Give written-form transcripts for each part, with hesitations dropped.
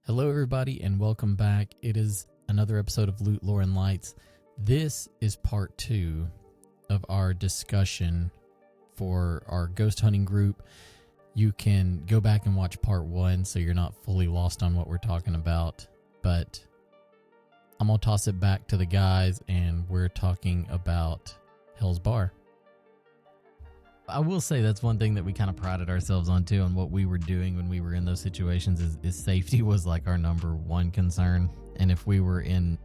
Hello, everybody, and welcome back. It is another episode of Loot, Lore, and Lights. This is part 2 of our discussion for our ghost hunting group. You can go back and watch part 1 so you're not fully lost on what we're talking about. But I'm going to toss it back to the guys, and we're talking about Hell's Bar. I will say that's one thing that we kind of prided ourselves on too, and what we were doing when we were in those situations is safety was like our number one concern. And if we were in,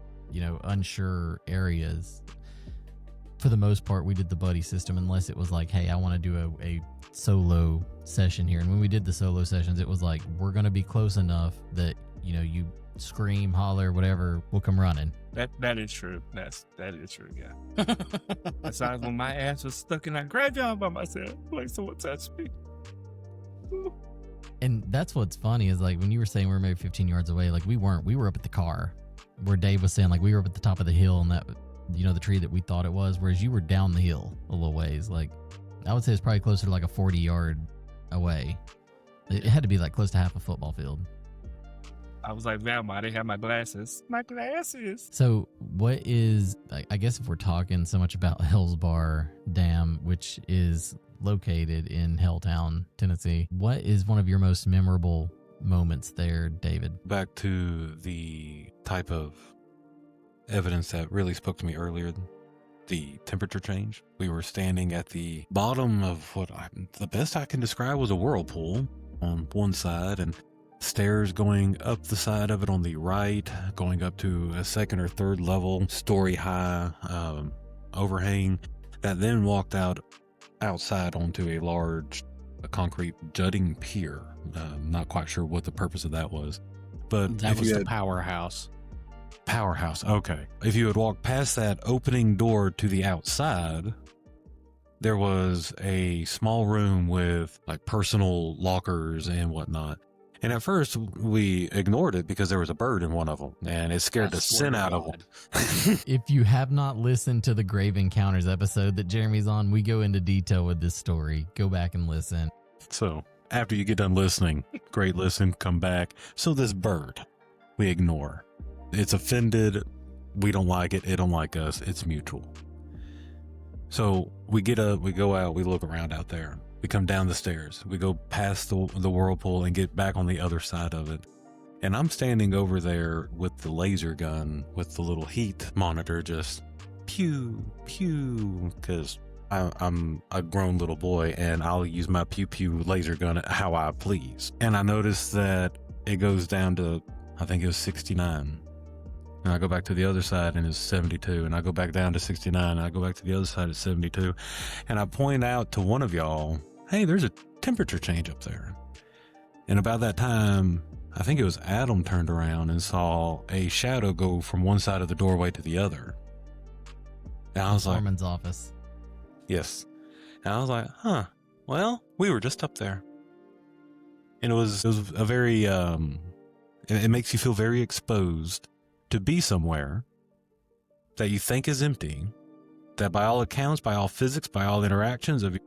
unsure areas, for the most part, we did the buddy system, unless it was like, hey, I want to do a solo session here. And when we did the solo sessions, it was like, we're going to be close enough that, you scream, holler, whatever, we'll come running. That is true. That is true, yeah. Besides when my ass was stuck in that graveyard by myself, like someone touched me. And that's what's funny is like when you were saying we were maybe 15 yards away, like we weren't. We were up at the car where Dave was saying like we were up at the top of the hill and that, the tree that we thought it was, whereas you were down the hill a little ways. Like I would say it's probably closer to like a 40-yard away. It had to be like close to half a football field. I was like, damn, I didn't have my glasses. My glasses. So what is, I guess if we're talking so much about Hell's Bar Dam, which is located in Helltown, Tennessee, what is one of your most memorable moments there, David? Back to the type of evidence that really spoke to me earlier, the temperature change. We were standing at the bottom of the best I can describe was a whirlpool on one side, and stairs going up the side of it on the right, going up to a second or third level, story high overhang that then walked outside onto a large concrete jutting pier. Not quite sure what the purpose of that was, but that was the powerhouse. Powerhouse. Okay. If you had walked past that opening door to the outside, there was a small room with like personal lockers and whatnot. And at first, we ignored it because there was a bird in one of them, and it scared the sin out of them. If you have not listened to the Grave Encounters episode that Jeremy's on, we go into detail with this story. Go back and listen. So, after you get done listening, great listen, come back. So this bird, we ignore. It's offended. We don't like it. It don't like us. It's mutual. So, we get up, we go out, we look around out there. We come down the stairs. We go past the whirlpool and get back on the other side of it. And I'm standing over there with the laser gun with the little heat monitor just pew, pew, because I'm a grown little boy and I'll use my pew pew laser gun how I please. And I noticed that it goes down to, I think it was 69. And I go back to the other side and it's 72. And I go back down to 69. And I go back to the other side at 72. And I point out to one of y'all, hey, there's a temperature change up there. And about that time, I think it was Adam turned around and saw a shadow go from one side of the doorway to the other. And I was like, Foreman's office. Yes. And I was like, well, we were just up there. And it was a very, it makes you feel very exposed to be somewhere that you think is empty, that by all accounts, by all physics, by all interactions of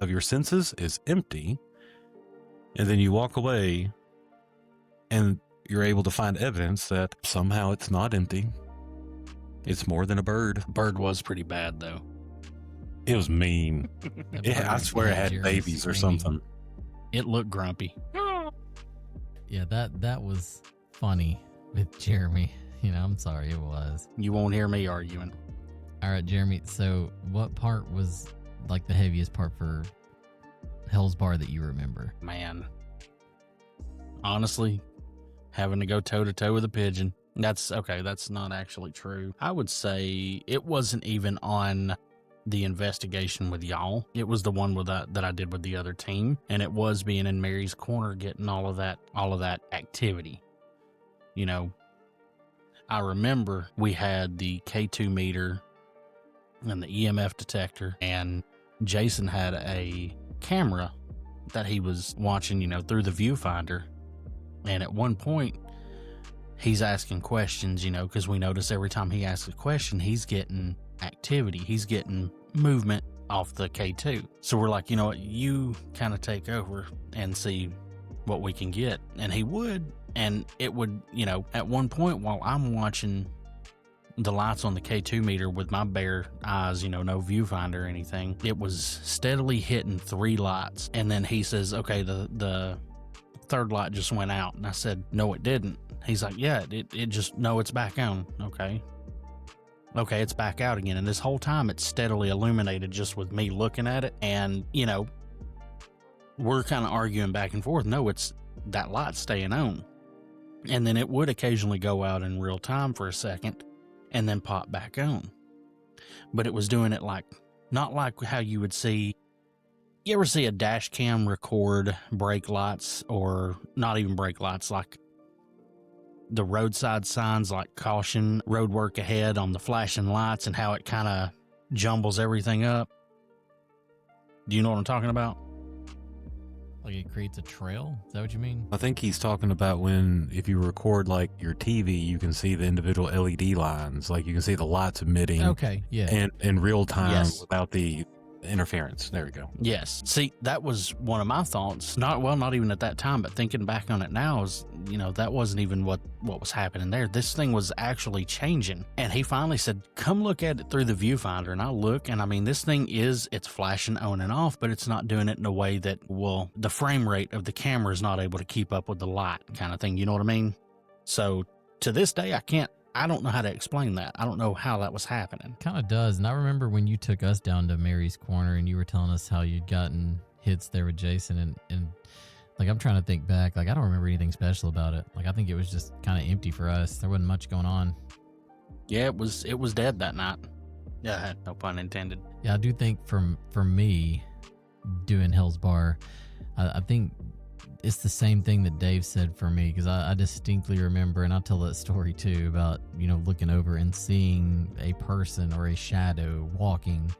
your senses is empty, and then you walk away and you're able to find evidence that somehow it's not empty. It's more than a bird. Bird was pretty bad, though. It was mean. I swear it had babies or something. It looked grumpy. Yeah, that was funny with Jeremy. I'm sorry, it was. You won't hear me arguing. All right, Jeremy, so what part was like the heaviest part for Hell's Bar that you remember? Man, honestly, having to go toe-to-toe with a pigeon. That's not actually true. I would say it wasn't even on the investigation with y'all. It was the one with that I did with the other team, and it was being in Mary's Corner getting all of that activity. I remember we had the K2 meter and the EMF detector, and Jason had a camera that he was watching, through the viewfinder. And at one point, he's asking questions, because we notice every time he asks a question, he's getting activity. He's getting movement off the K2. So we're like, you kind of take over and see what we can get. And he would, And it would, at one point while I'm watching the lights on the K2 meter with my bare eyes, no viewfinder or anything, it was steadily hitting 3 lights. And then he says, okay, the third light just went out. And I said, no, it didn't. He's like, yeah, it just, no, it's back on. Okay, it's back out again. And this whole time it's steadily illuminated just with me looking at it. And, we're kind of arguing back and forth. No, it's that light staying on. And then it would occasionally go out in real time for a second and then pop back on. But it was doing it not like how you would see, you ever see a dash cam record brake lights, or not even brake lights, like the roadside signs like caution, road work ahead on the flashing lights, and how it kind of jumbles everything up? Do you know what I'm talking about? Like it creates a trail? Is that what you mean? I think he's talking about if you record like your TV, you can see the individual LED lines, like you can see the lights emitting. Okay, yeah. And in real time, Yes. without the interference. There we go. Yes. See, that was one of my thoughts. Not even at that time, but thinking back on it now is, that wasn't even what was happening there. This thing was actually changing. And he finally said, come look at it through the viewfinder. And I look, and I mean, this thing it's flashing on and off, but it's not doing it in a way that the frame rate of the camera is not able to keep up with the light kind of thing. You know what I mean? So to this day, I don't know how to explain that. I don't know how that was happening. Kind of does. And I remember when you took us down to Mary's Corner and you were telling us how you'd gotten hits there with Jason, and like, I'm trying to think back. Like, I don't remember anything special about it. Like, I think it was just kind of empty for us. There wasn't much going on. Yeah, it was dead that night. Yeah, no pun intended. Yeah, I do think for me, doing Hell's Bar, I think it's the same thing that Dave said for me, because I distinctly remember, and I'll tell that story too, about, looking over and seeing a person or a shadow walking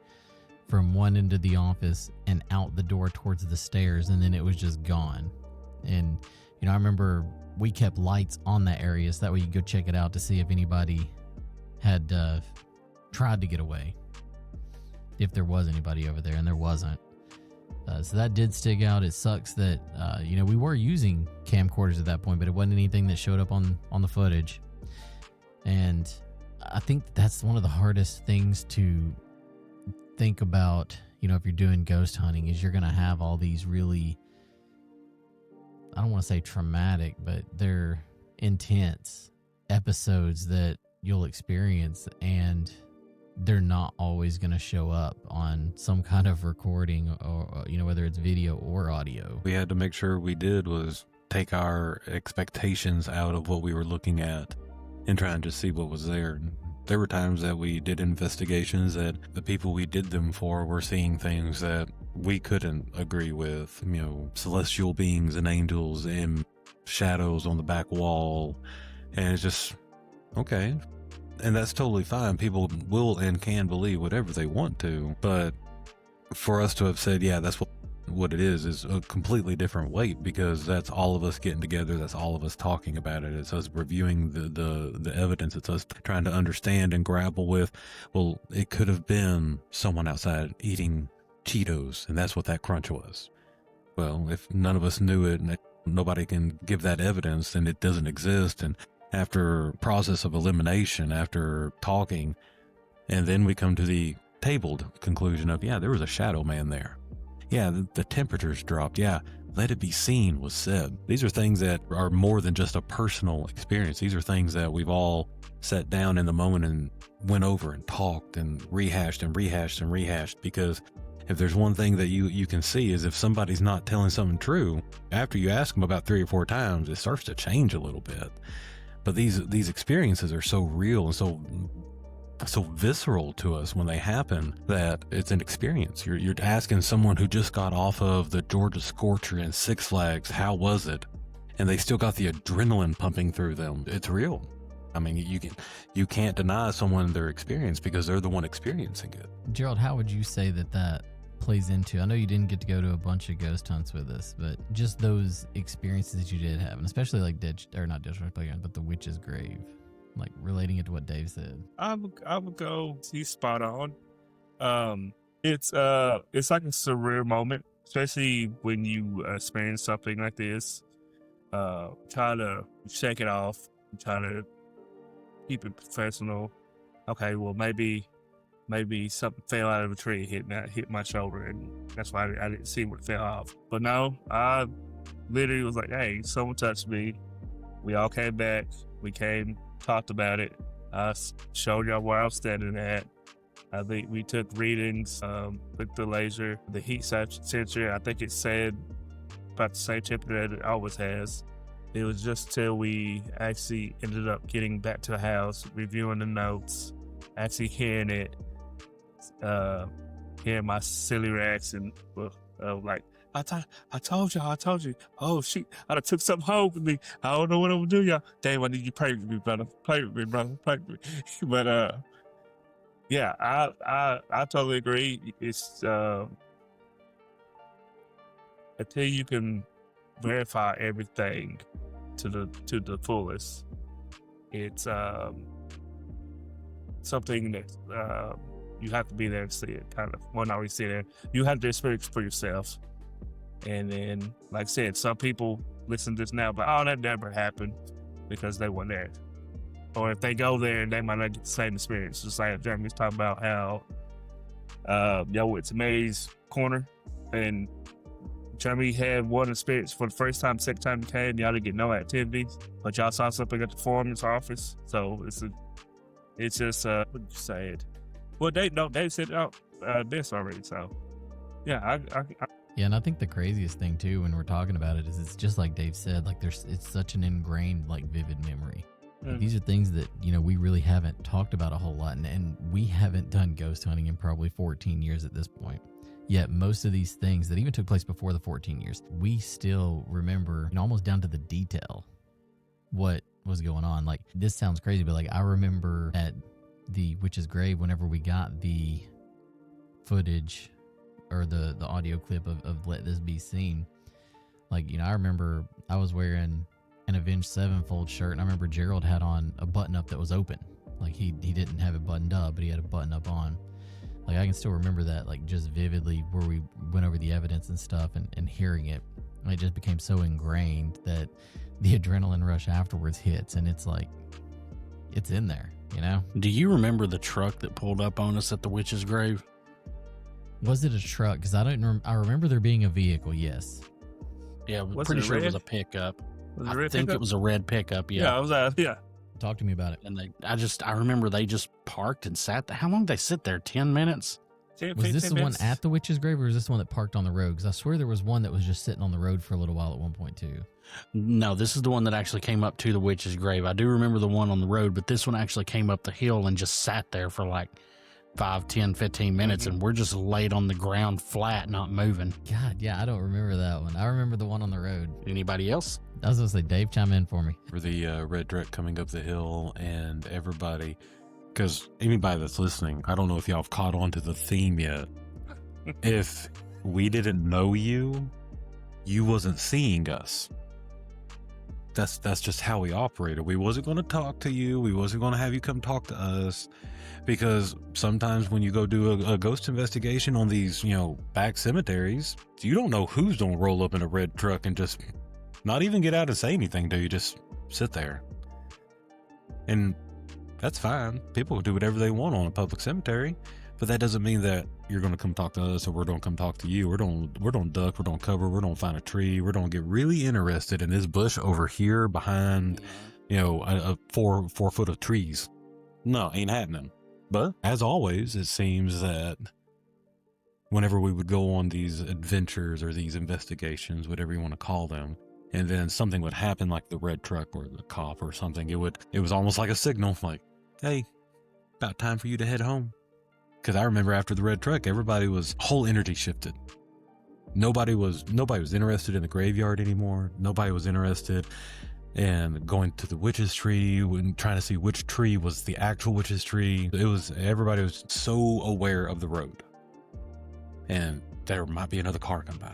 from one end of the office and out the door towards the stairs, and then it was just gone. And, I remember we kept lights on that area so that way you could go check it out to see if anybody had tried to get away, if there was anybody over there, and there wasn't. So that did stick out. It sucks that, we were using camcorders at that point, but it wasn't anything that showed up on the footage. And I think that's one of the hardest things to think about, if you're doing ghost hunting, is you're going to have all these really, I don't want to say traumatic, but they're intense episodes that you'll experience, and they're not always going to show up on some kind of recording, or whether it's video or audio. We had to make sure we did was take our expectations out of what we were looking at and trying to see what was there. There were times that we did investigations that the people we did them for were seeing things that we couldn't agree with, celestial beings and angels and shadows on the back wall. And it's just, okay. And that's totally fine. People will and can believe whatever they want to. But for us to have said, yeah, that's what it is a completely different weight, because that's all of us getting together. That's all of us talking about it. It's us reviewing the evidence. It's us trying to understand and grapple with, well, it could have been someone outside eating Cheetos, and that's what that crunch was. Well, if none of us knew it and nobody can give that evidence, then it doesn't exist. And after process of elimination, after talking, and then we come to the tabled conclusion of, yeah, there was a shadow man there. Yeah, the temperatures dropped. Yeah, let it be seen was said. These are things that are more than just a personal experience. These are things that we've all sat down in the moment and went over and talked and rehashed and rehashed and rehashed, because if there's one thing that you can see is if somebody's not telling something true, after you ask them about 3 or 4 times, it starts to change a little bit. But these experiences are so real and so visceral to us when they happen that it's an experience. You're asking someone who just got off of the Georgia Scorcher and Six Flags, how was it? And they still got the adrenaline pumping through them. It's real. I mean, you can't deny someone their experience because they're the one experiencing it. Gerald, how would you say that plays into, I know you didn't get to go to a bunch of ghost hunts with us, but just those experiences that you did have, and especially like not Ditch Playground, but the Witch's Grave, like relating it to what Dave said. I would go, he's spot on. It's like a surreal moment, especially when you experience something like this. try to shake it off, try to keep it professional. Okay, well maybe something fell out of a tree, hit my shoulder, and that's why I didn't see what fell off. But no, I literally was like, hey, someone touched me. We all came back. We talked about it. I showed y'all where I was standing at. I think we took readings, took the laser, the heat sensor. I think it said about the same temperature that it always has. It was just till we actually ended up getting back to the house, reviewing the notes, actually hearing it, hearing my silly reaction, like, I told you. Oh shit, I done took something home with me. I don't know what I'm gonna do, y'all. Damn, I need you to pray with me, brother. Pray with me. But yeah, I totally agree. It's until you can verify everything to the fullest, it's something that you have to be there to see it. Kind of, well, not really see it. You have to experience for yourself. And then, like I said, some people listen to this now, but oh, that never happened because they weren't there. Or if they go there, they might not get the same experience. Just like Jeremy's talking about how y'all went to May's Corner, and Jeremy had one experience for the first time. Second time you came, y'all didn't get no activities, but y'all saw something at the foreman's office. So it's just what you said. Well, they said this already. So yeah, Yeah, and I think the craziest thing too when we're talking about it is it's just like Dave said, like it's such an ingrained, like vivid memory. Like, these are things that, you know, we really haven't talked about a whole lot, and we haven't done ghost hunting in probably 14 years at this point. Yet most of these things that even took place before the 14 years, we still remember, and almost down to the detail, what was going on. Like, this sounds crazy, but like I remember at the witch's grave, whenever we got the footage or the audio clip of Let This Be Seen, like, you know, I remember I was wearing an Avenged Sevenfold shirt, and I remember Gerald had on a button up that was open. Like he didn't have it buttoned up, but he had a button up on. Like I can still remember that, like just vividly, where we went over the evidence and stuff and hearing it. And it just became so ingrained that the adrenaline rush afterwards hits, and it's like, it's in there, you know? Do you remember the truck that pulled up on us at the witch's grave? Was it a truck? Because I remember there being a vehicle, yes. Yeah, I'm Was pretty it sure it red? was a pickup. Was it I red think pickup? it was a red pickup, yeah. Yeah, I was yeah. Talk to me about it. And I remember they just parked and sat there. How long did they sit there? 10 minutes? Was this the one at the witch's grave, or was this the one that parked on the road? Because I swear there was one that was just sitting on the road for a little while at one point too. No, this is the one that actually came up to the witch's grave. I do remember the one on the road, but this one actually came up the hill and just sat there for like 5, 10, 15 minutes, and we're just laid on the ground flat, not moving. God, yeah, I don't remember that one. I remember the one on the road. Anybody else? I was going to say, Dave, chime in for me. For the red truck coming up the hill, and everybody, because anybody that's listening, I don't know if y'all have caught on to the theme yet. If we didn't know you, you wasn't seeing us. That's just how we operated. We wasn't going to talk to you. We wasn't going to have you come talk to us, because sometimes when you go do a ghost investigation on these, you know, back cemeteries, you don't know who's going to roll up in a red truck and just not even get out and say anything to you. Just sit there. And that's fine. People can do whatever they want on a public cemetery, but that doesn't mean that you're going to come talk to us or we're going to come talk to you. We're going to duck, we're going to cover, we're going to find a tree. We're going to get really interested in this bush over here behind, you know, a 4 foot of trees. No, ain't happening. But as always, it seems that whenever we would go on these adventures or these investigations, whatever you want to call them, and then something would happen, like the red truck or the cop or something, it was almost like a signal, like, hey, about time for you to head home. Because I remember after the red truck, whole energy shifted. Nobody was interested in the graveyard anymore. Nobody was interested in going to the witch's tree and trying to see which tree was the actual witch's tree. Everybody was so aware of the road, and there might be another car come by.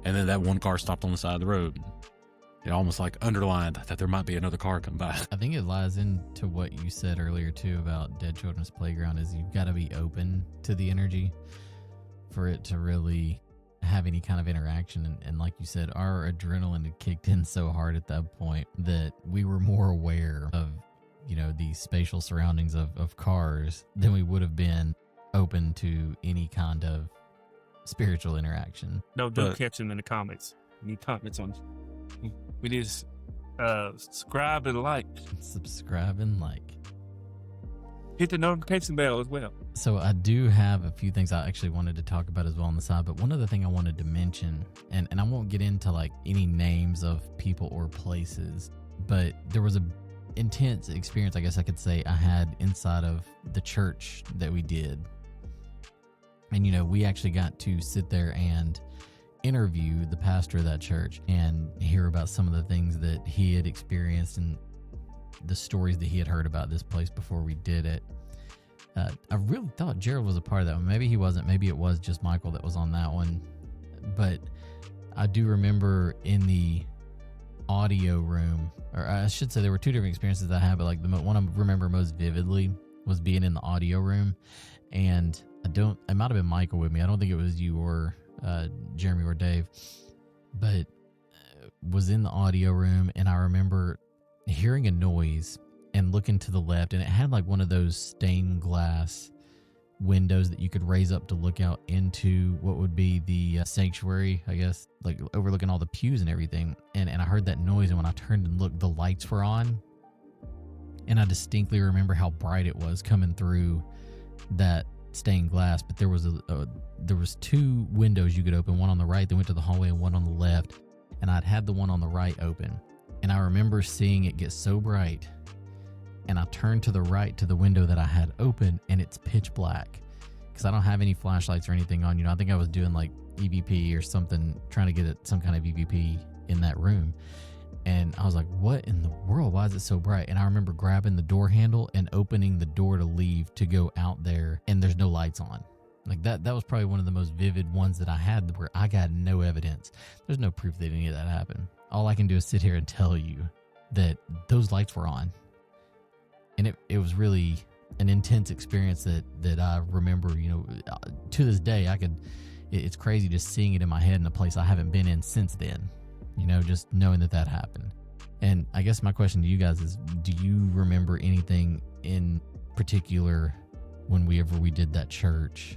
And then that one car stopped on the side of the road. It almost like underlined that there might be another car come by. I think it lies into what you said earlier too about Dead Children's Playground, is you've got to be open to the energy for it to really have any kind of interaction. And like you said, our adrenaline had kicked in so hard at that point that we were more aware of, the spatial surroundings of cars than we would have been open to any kind of spiritual interaction. No, do catch them in the comments. We need comments on. We need to subscribe and like. Subscribe and like. Hit the notification bell as well. So I do have a few things I actually wanted to talk about as well on the side, but one other thing I wanted to mention, and I won't get into like any names of people or places, but there was a intense experience, I guess I could say, I had inside of the church that we did. And, we actually got to sit there and interview the pastor of that church and hear about some of the things that he had experienced and the stories that he had heard about this place before we did it. I really thought Gerald was a part of that one. Maybe he wasn't. Maybe it was just Michael that was on that one. But I do remember in the audio room, or I should say there were two different experiences I had, but like the one I remember most vividly was being in the audio room. And it might have been Michael with me. I don't think it was you or Jeremy or Dave, but was in the audio room, and I remember hearing a noise and looking to the left, and it had like one of those stained glass windows that you could raise up to look out into what would be the sanctuary, I guess, like overlooking all the pews and everything. And I heard that noise, and when I turned and looked, the lights were on, and I distinctly remember how bright it was coming through that stained glass. But there was two windows you could open, one on the right that went to the hallway and one on the left, and I'd had the one on the right open, and I remember seeing it get so bright, and I turned to the right to the window that I had open, and it's pitch black because I don't have any flashlights or anything on. I think I was doing like EVP or something, trying to get some kind of EVP in that room. And I was like, what in the world? Why is it so bright? And I remember grabbing the door handle and opening the door to leave to go out there, and there's no lights on. Like that was probably one of the most vivid ones that I had, where I got no evidence. There's no proof that any of that happened. All I can do is sit here and tell you that those lights were on. And it was really an intense experience that I remember, to this day. It's crazy just seeing it in my head in a place I haven't been in since then, just knowing that happened. And I guess my question to you guys is, do you remember anything in particular whenever we did that church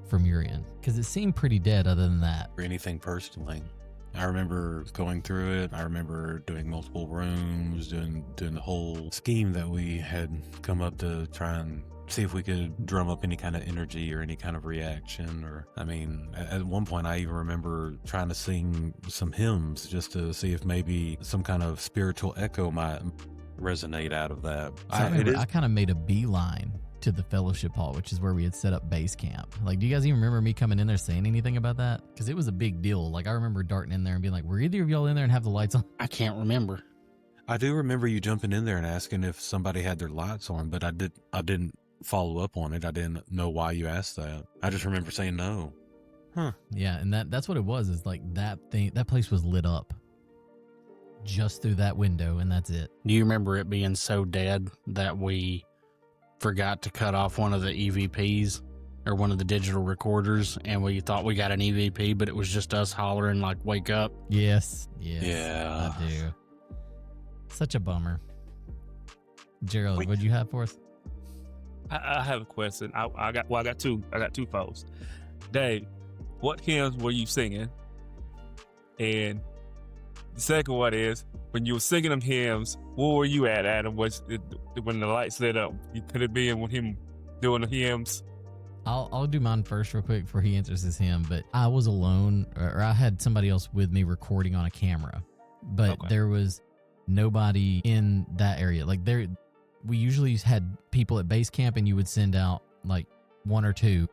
from your end? Because it seemed pretty dead other than that. Or anything personally. I remember going through it. I remember doing multiple rooms, doing the whole scheme that we had come up to try and see if we could drum up any kind of energy or any kind of reaction. Or, at one point I even remember trying to sing some hymns just to see if maybe some kind of spiritual echo might resonate out of that. I kind of made a beeline to the fellowship hall, which is where we had set up base camp. Like, do you guys even remember me coming in there saying anything about that? Because it was a big deal. Like, I remember darting in there and being like, were either of y'all in there and have the lights on? I can't remember. I do remember you jumping in there and asking if somebody had their lights on, but I didn't follow up on it. I didn't know why you asked that. I just remember saying no. Huh. Yeah, and that's what it was, is like that place was lit up just through that window, and that's it. Do you remember it being so dead that we forgot to cut off one of the EVPs or one of the digital recorders, and we thought we got an EVP, but it was just us hollering like, wake up? Yes. Yeah. I do. Such a bummer. Gerald, what'd you have for us? I have a question. I got two folks. Dave, what hymns were you singing? And the second one is, when you were singing them hymns, where were you at, Adam? Was it when the lights lit up? You could have been with him doing the hymns. I'll do mine first real quick before he answers his hymn. But I was alone, or I had somebody else with me recording on a camera. But There was nobody in that area. Like, we usually had people at base camp, and you would send out like one or two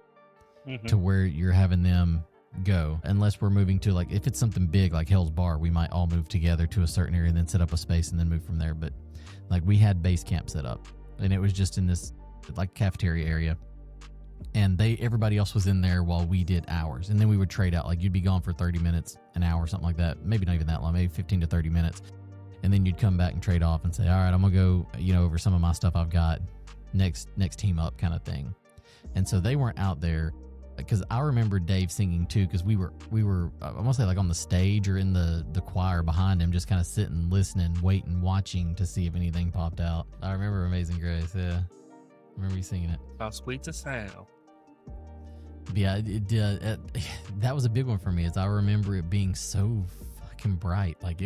to where you're having them go, unless we're moving to, like, if it's something big like Hell's Bar, we might all move together to a certain area and then set up a space and then move from there. But like, we had base camp set up, and it was just in this like cafeteria area, and everybody else was in there while we did ours, and then we would trade out. Like, you'd be gone for 30 minutes, an hour, something like that, maybe not even that long, maybe 15 to 30 minutes, and then you'd come back and trade off and say, all right, I'm gonna go over some of my stuff I've got, next team up kind of thing. And so they weren't out there, because I remember Dave singing too, because we were I want to say like on the stage or in the choir behind him, just kind of sitting, listening, waiting, watching to see if anything popped out. I remember Amazing Grace. Yeah, I remember you singing it. How sweet the sound. But yeah, that was a big one for me. As I remember it being so fucking bright, like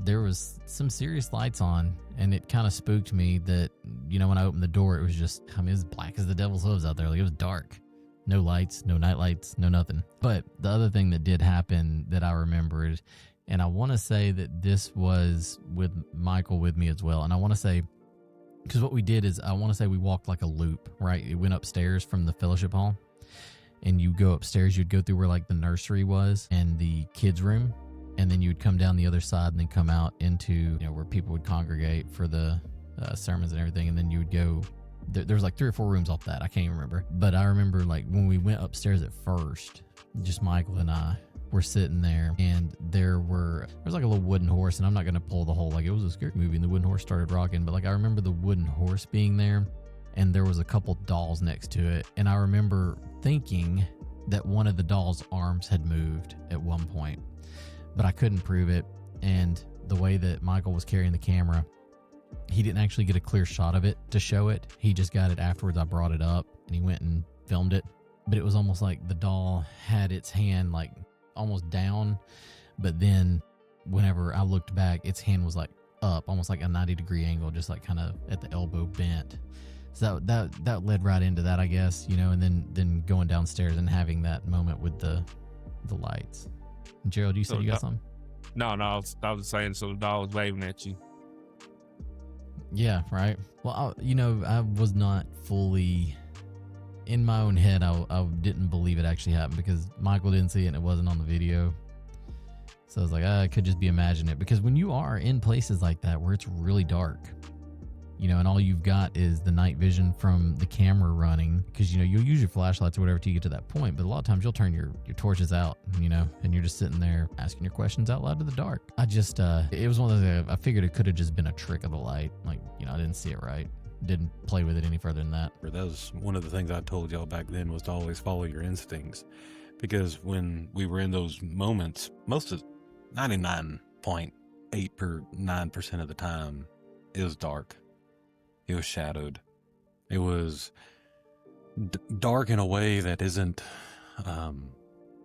there was some serious lights on, and it kind of spooked me that, you know, when I opened the door, it was just, I mean, it was black as the devil's hooves out there. Like, it was dark. No lights, no night lights, no nothing. But the other thing that did happen that I remembered, and I want to say that this was with Michael with me as well. And I want to say, because what we did is, I want to say we walked like a loop, right? It went upstairs from the fellowship hall, and you go upstairs, you'd go through where like the nursery was and the kids' room. And then you would come down the other side and then come out into, you know, where people would congregate for the sermons and everything. And then you would go, there's like 3 or 4 rooms off that. I can't even remember. But I remember like when we went upstairs at first, just Michael and I were sitting there, and there was like a little wooden horse. And I'm not going to pull the whole, like, it was a scary movie and the wooden horse started rocking. But like, I remember the wooden horse being there, and there was a couple dolls next to it. And I remember thinking that one of the dolls' arms had moved at one point, but I couldn't prove it. And the way that Michael was carrying the camera, he didn't actually get a clear shot of it to show it. He just got it afterwards. I brought it up and he went and filmed it. But it was almost like the doll had its hand like almost down. But then whenever I looked back, its hand was like up, almost like a 90-degree angle, just like kind of at the elbow bent. So that led right into that, I guess, you know, and then going downstairs and having that moment with the lights. Gerald, you said you got something? No, I was saying, so the dog was waving at you. Yeah, right. Well, I was not fully in my own head. I didn't believe it actually happened because Michael didn't see it and it wasn't on the video. So I was like, I could just be imagining it, because when you are in places like that where it's really dark, you know, and all you've got is the night vision from the camera running, because, you know, you'll use your flashlights or whatever till you get to that point, but a lot of times you'll turn your torches out, you know, and you're just sitting there asking your questions out loud to the dark. I just, it was one of those, I figured it could have just been a trick of the light. Like, you know, I didn't see it right. Didn't play with it any further than that. That was one of the things I told y'all back then, was to always follow your instincts. Because when we were in those moments, most of 99.8% of the time, it was dark. It was shadowed. It was dark in a way that isn't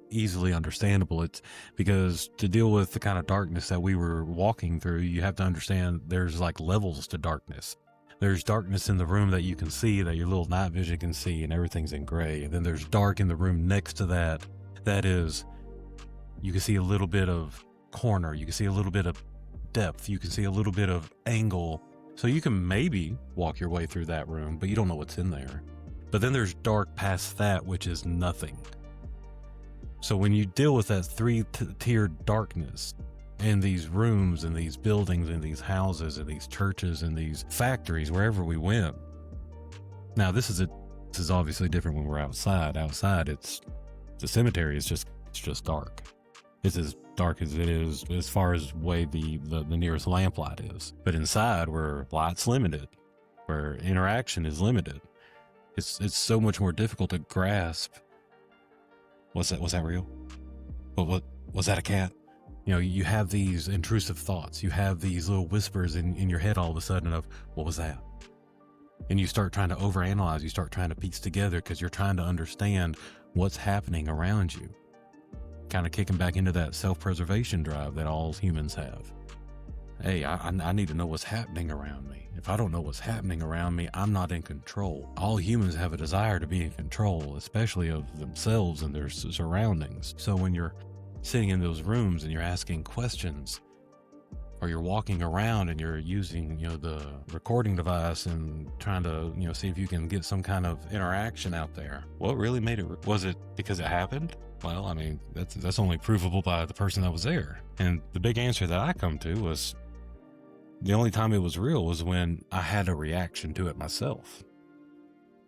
easily understandable. It's because to deal with the kind of darkness that we were walking through, you have to understand there's like levels to darkness. There's darkness in the room that you can see, that your little night vision can see, and everything's in gray. And then there's dark in the room next to that. That is, you can see a little bit of corner. You can see a little bit of depth. You can see a little bit of angle. So you can maybe walk your way through that room, but you don't know what's in there. But then there's dark past that, which is nothing. So when you deal with that 3-tiered darkness in these rooms and these buildings and these houses and these churches and these factories, wherever we went. Now this is obviously different when we're outside. Outside, the cemetery is just dark. It's as dark as it is as far as way the nearest lamplight is. But inside, where light's limited, where interaction is limited, it's so much more difficult to grasp. Was that real? What was that a cat? You know, you have these intrusive thoughts. You have these little whispers in your head all of a sudden of, what was that? And you start trying to overanalyze. You start trying to piece together because you're trying to understand what's happening around you. Kind of kicking back into that self-preservation drive that all humans have. Hey, I need to know what's happening around me. If I don't know what's happening around me, I'm not in control. All humans have a desire to be in control, especially of themselves and their surroundings. So when you're sitting in those rooms and you're asking questions, or you're walking around and you're using, you know, the recording device and trying to, you know, see if you can get some kind of interaction out there. What really made it? Was it because it happened? Well, I mean, that's only provable by the person that was there. And the big answer that I come to was the only time it was real was when I had a reaction to it myself.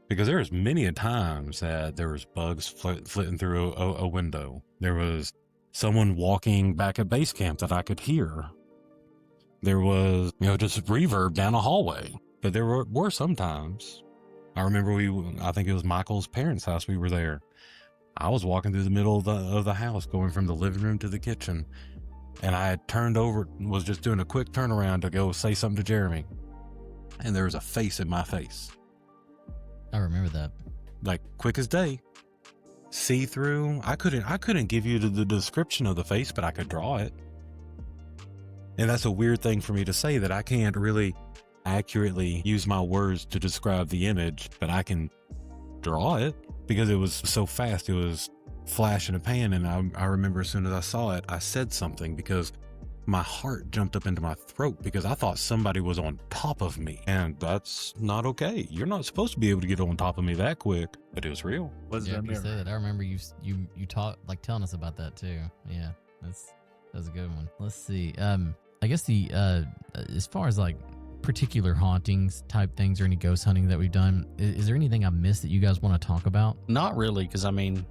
Because there was many a times that there was bugs flitting through a window. There was someone walking back at base camp that I could hear. There was, you know, just reverb down a hallway. But there were some times. I remember I think it was Michael's parents' house. We were there I was walking through the middle of the house, going from the living room to the kitchen, and I had turned over, was just doing a quick turnaround to go say something to Jeremy, and there was a face in my face. I remember that. Like, quick as day. See through. I couldn't give you the description of the face, but I could draw it. And that's a weird thing for me to say, that I can't really accurately use my words to describe the image, but I can draw it because it was so fast. It was flash in a pan. And I remember as soon as I saw it, I said something because my heart jumped up into my throat because I thought somebody was on top of me. And that's not okay. You're not supposed to be able to get on top of me that quick, but it was real. Was Yeah, it you said that. I remember you talk, like, telling us about that too. Yeah, that was a good one. Let's see. I guess the as far as like particular hauntings type things or any ghost hunting that we've done, is there anything I missed that you guys want to talk about? Not really, because I mean,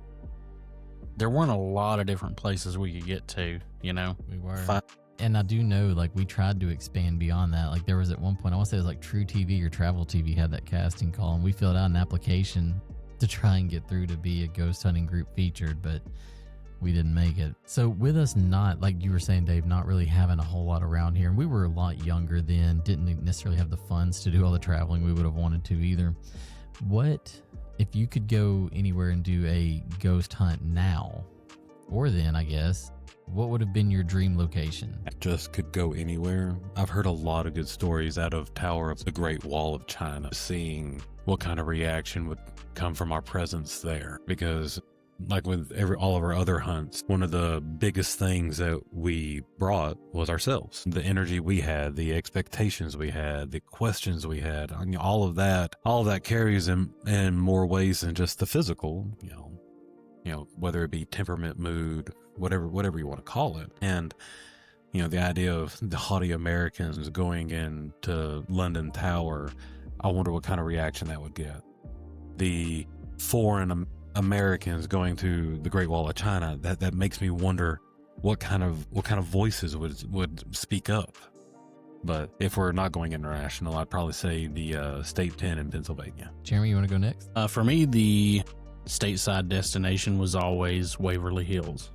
there weren't a lot of different places we could get to, you know? We were. And I do know, like, we tried to expand beyond that. Like, there was at one point, I want to say it was like True TV or Travel TV had that casting call, and we filled out an application to try and get through to be a ghost hunting group featured, but we didn't make it. So with us not, like you were saying, Dave, not really having a whole lot around here, and we were a lot younger then, didn't necessarily have the funds to do all the traveling we would have wanted to either. What, if you could go anywhere and do a ghost hunt now, or then, I guess, what would have been your dream location? I just could go anywhere. I've heard a lot of good stories out of Tower of the Great Wall of China, seeing what kind of reaction would come from our presence there. Because like with all of our other hunts, one of the biggest things that we brought was ourselves. The energy we had, the expectations we had, the questions we had, I mean, all of that carries in more ways than just the physical, you know, whether it be temperament, mood, whatever you want to call it. And, you know, the idea of the haughty Americans going into London Tower, I wonder what kind of reaction that would get. The foreign Americans going to the Great Wall of China, that makes me wonder what kind of voices would speak up. But if we're not going international, I'd probably say the State Pen in Pennsylvania. Jeremy, you want to go next? For me, the stateside destination was always Waverly Hills.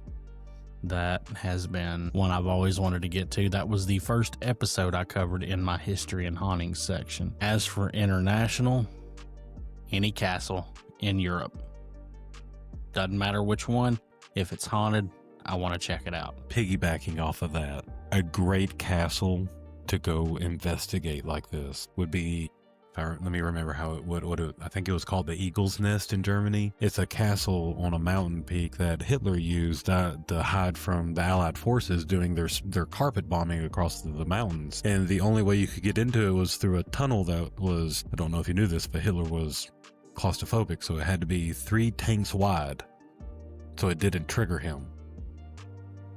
That has been one I've always wanted to get to. That was the first episode I covered in my history and hauntings section. As for international, any castle in Europe. Doesn't matter which one. If it's haunted, I want to check it out. Piggybacking off of that, a great castle to go investigate like this would be, let me remember how it would. I think it was called the Eagle's Nest in Germany. It's a castle on a mountain peak that Hitler used to hide from the Allied forces doing their carpet bombing across the mountains. And the only way you could get into it was through a tunnel that was, I don't know if you knew this, but Hitler was claustrophobic, so it had to be 3 tanks wide so it didn't trigger him.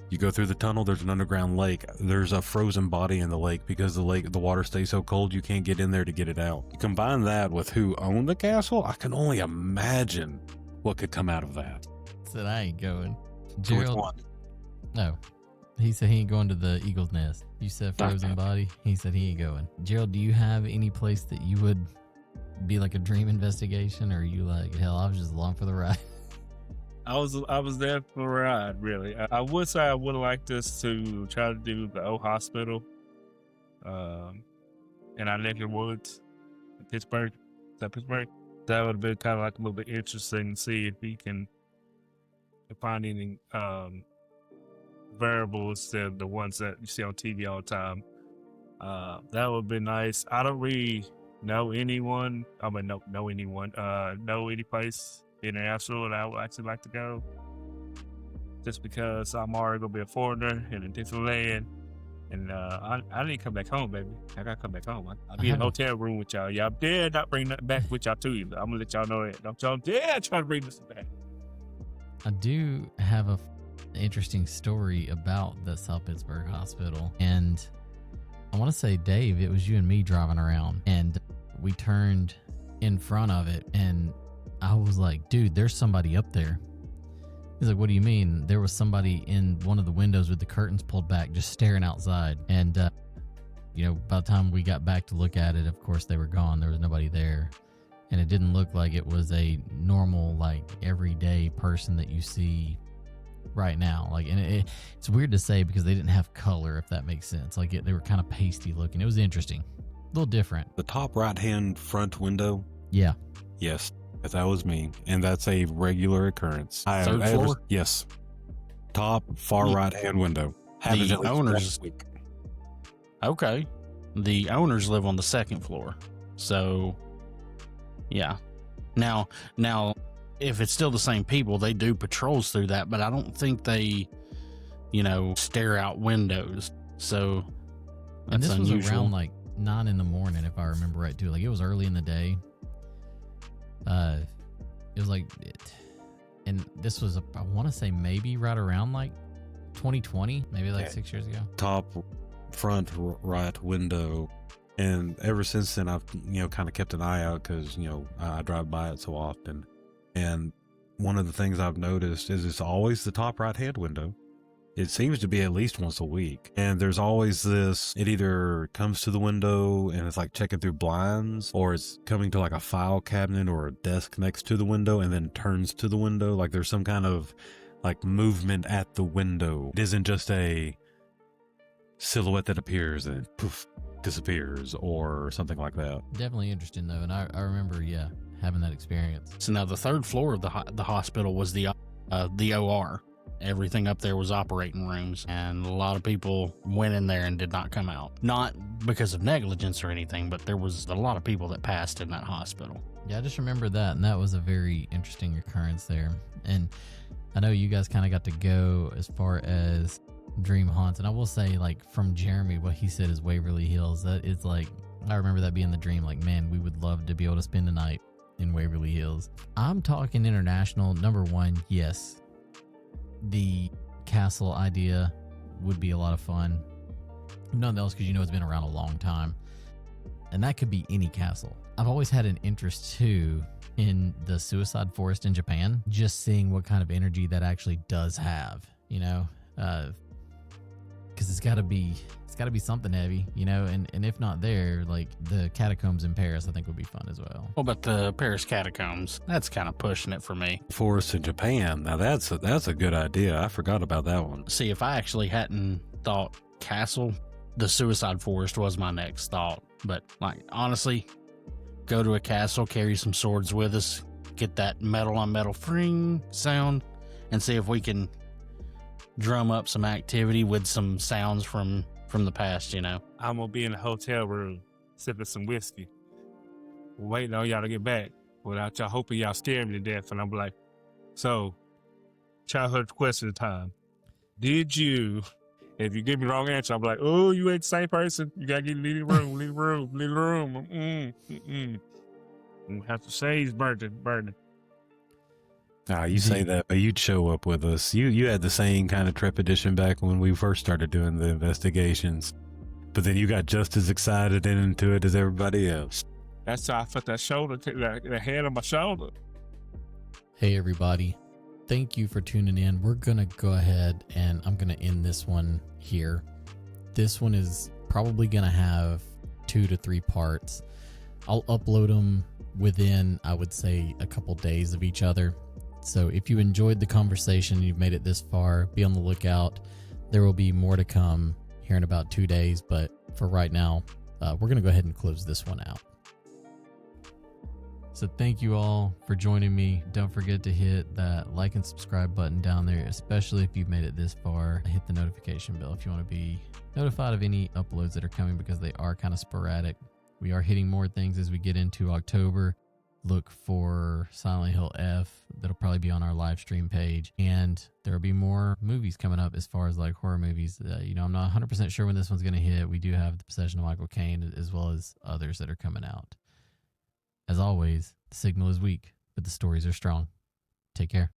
You go through the tunnel, there's an underground lake. There's a frozen body in the lake because the water stays so cold you can't get in there to get it out. You combine that with who owned the castle, I can only imagine what could come out of that. Said I ain't going. So which Gerald, one? no. He said he ain't going to the Eagle's Nest. You said frozen body. He said he ain't going. Gerald, do you have any place that you would be like a dream investigation, or are you like, hell, I was just along for the ride? I was there for a ride, really. I would say I would have liked us to try to do the old hospital in our neck of the woods in Pittsburgh. Is that Pittsburgh? That would have been kind of like a little bit interesting to see if we can find any variables to the ones that you see on TV all the time. That would be nice. I don't really know anyone. Know any place international that I would actually like to go, just because I'm already gonna be a foreigner in a different land, and I need to come back home, baby. I gotta come back home. I'll be in a hotel room with y'all. Y'all dare not bring nothing back with y'all too. I'm gonna let y'all know that. Don't y'all dare try to bring this back. I do have an interesting story about the South Pittsburgh Hospital, and I want to say, Dave, it was you and me driving around, and we turned in front of it, and I was like, dude, there's somebody up there. He's like, what do you mean? There was somebody in one of the windows with the curtains pulled back, just staring outside. And, by the time we got back to look at it, of course, they were gone. There was nobody there. and it didn't look like it was a normal, like, everyday person that you see right now. Like, and it's weird to say because they didn't have color, if that makes sense. Like, they were kind of pasty looking. It was interesting, a little different. The top right-hand front window. Yeah. Yes, that was me, and that's a regular occurrence. Third floor? Yes. Top far right-hand window. Happened The at least owners. once a week. Okay. The owners live on the second floor. So, yeah. Now, if it's still the same people, they do patrols through that, but I don't think they, stare out windows. So, that's And this unusual. was around like 9 in the morning, if I remember right, too. Like, it was early in the day. It was like, and this was, I want to say maybe right around like 2020, maybe like 6 years ago. Top front right window. And ever since then, I've, kind of kept an eye out because, I drive by it so often. And one of the things I've noticed is it's always the top right-hand window. It seems to be at least once a week. And there's always this, it either comes to the window and it's like checking through blinds, or it's coming to like a file cabinet or a desk next to the window and then turns to the window. Like there's some kind of like movement at the window. It isn't just a silhouette that appears and poof, disappears or something like that. Definitely interesting, though. And I remember, having that experience. So now the third floor of the hospital was the OR. Everything up there was operating rooms, and a lot of people went in there and did not come out. Not because of negligence or anything, but there was a lot of people that passed in that hospital. Yeah, I just remember that, and that was a very interesting occurrence there. And I know you guys kind of got to go as far as dream haunts, and I will say, like, from Jeremy, what he said is Waverly Hills. That is like, I remember that being the dream. Like, man, we would love to be able to spend the night in Waverly Hills. I'm talking international. Number one, yes, the castle idea would be a lot of fun. Nothing else, because it's been around a long time, and that could be any castle. I've always had an interest too in the suicide forest in Japan, just seeing what kind of energy that actually does have, because it's got to be something heavy, and if not there, like the catacombs in Paris, I think would be fun as well. What about the Paris catacombs? That's kind of pushing it for me. Forest in Japan. Now that's a good idea. I forgot about that one. See, if I actually hadn't thought castle, the suicide forest was my next thought. But like, honestly, go to a castle, carry some swords with us, get that metal on metal fring sound, and see if we can drum up some activity with some sounds from the past, I'm gonna be in a hotel room sipping some whiskey, waiting on y'all to get back without y'all hoping y'all scare me to death. And I'm like, so, childhood question time. Did you, if you give me the wrong answer, I'm like, oh, you ain't the same person. You gotta leave the room, leave the room, leave the room. You have to say he's burning. You say that, but you'd show up with us. You had the same kind of trepidation back when we first started doing the investigations, but then you got just as excited and into it as everybody else. That's how I felt that shoulder, the hand on my shoulder. Hey everybody, thank you for tuning in. We're gonna go ahead and I'm gonna end this one here. This one is probably gonna have 2 to 3 parts. I'll upload them within, I would say, a couple days of each other. So if you enjoyed the conversation and you've made it this far, be on the lookout. There will be more to come here in about 2 days, but for right now, we're going to go ahead and close this one out. So thank you all for joining me. Don't forget to hit that like and subscribe button down there, especially if you've made it this far. Hit the notification bell if you want to be notified of any uploads that are coming, because they are kind of sporadic. We are hitting more things as we get into October. Look for Silent Hill F. That'll probably be on our live stream page. And there'll be more movies coming up as far as like horror movies. I'm not 100% sure when this one's going to hit. We do have The Possession of Michael Caine as well as others that are coming out. As always, the signal is weak, but the stories are strong. Take care.